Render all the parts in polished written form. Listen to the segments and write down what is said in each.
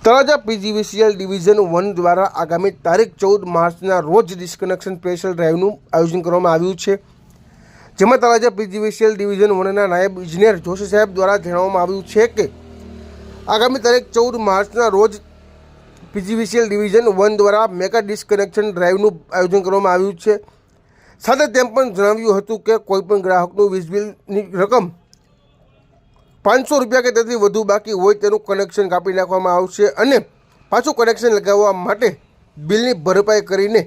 Talaja PGVCL division 1 દ્વારા આગામી તારીખ 14 માર્ચના રોજ ડિસ્કનેક્શન સ્પેશિયલ ડ્રાઈવનું આયોજન કરવામાં આવ્યું છે, જેમાં તળાજા પીજીવીસીએલ ડિવિઝન 1ના નાયબ ઇજનેર જોશી સાહેબ દ્વારા જણાવવામાં આવ્યું છે કે આગામી તારીખ 14 માર્ચના રોજ પીજીવીસીએલ ડિવિઝન 1 દ્વારા મેગા ડિસ્કનેક્શન ડ્રાઈવનું આયોજન કરવામાં આવ્યું છે। સાથે તેમ પણ જણાવ્યું હતું કે કોઈપણ ગ્રાહકનું વીજ બિલની રકમ 500 રૂપિયા કે તેથી વધુ બાકી હોય તેનું કનેક્શન કાપી નાખવામાં આવશે અને પાછું કનેક્શન લગાવવા માટે બિલની ભરપાઈ કરીને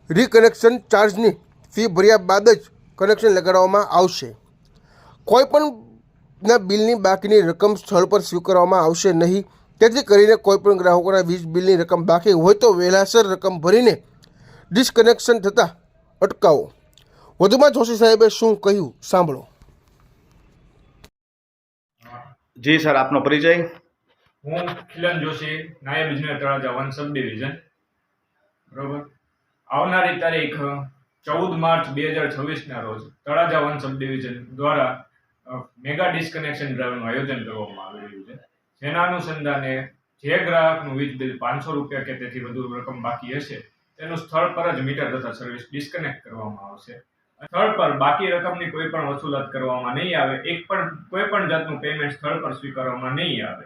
રીકનેક્શન ચાર્જની ફી ભર્યા બાદ જ કનેક્શન લગાડવામાં આવશે। કોઈપણના બિલની બાકીની રકમ સ્થળ પર સ્વીકારવામાં આવશે નહીં, તેથી કરીને કોઈપણ ગ્રાહકોના વીજ બિલની રકમ બાકી હોય તો વહેલાસર રકમ ભરીને ડિસ્કનેક્શન થતાં અટકાવો। વધુમાં જોશી સાહેબે શું કહ્યું સાંભળો। જી સર, આપનો પરિચય? હું ખિલન જોશી, નાયબ ઇજનેર તળાજા 1 સબ ડિવિઝન। બરોબર, આવનારી તારીખ 14 માર્ચ 2026ના રોજ તળાજા 1 સબ ડિવિઝન દ્વારા મેગા ડિસ્કનેક્શન ડ્રાઈવનું આયોજન કરવામાં આવી રહ્યું છે, જેના અનુસંધાને જે ગ્રાહકનું વીજ બિલ 500 રૂપિયા કે તેથી વધુ રકમ બાકી હશે તેનું સ્થળ પર જ મીટર તથા સર્વિસ ડિસ્કનેક્ટ કરવામાં આવશે। સ્થળ પર બાકી રકમની કોઈ પણ વસૂલાત કરવામાં નહીં આવે, કોઈ પણ જાતનું પેમેન્ટ સ્થળ પર સ્વીકારવામાં નહીં આવે।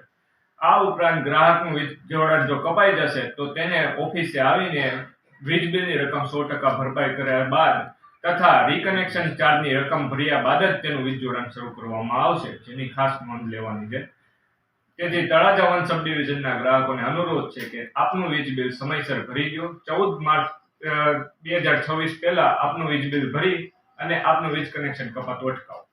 આ ઉપરાંત ગ્રાહકનું વીજ જોડાણ જો કપાઈ જશે તો તેને ઓફિસે આવીને વીજ બિલની રકમ 100% ભરપાઈ કર્યા બાદ તથા રીકનેક્શન ચાર્જની રકમ ભર્યા બાદ જ તેનું વીજ જોડાણ શરૂ કરવામાં આવશે, જેની ખાસ નોંધ લેવાની છે। તેથી તળાજા 1 સબ ડિવિઝનના ગ્રાહકોને અનુરોધ છે કે આપનું વીજ બિલ સમયસર ભરી દો। 14 માર્ચ 2026 પહેલા આપનું વીજ બિલ ભરી અને આપનું વીજ કનેક્શન કપાતું અટકાવો।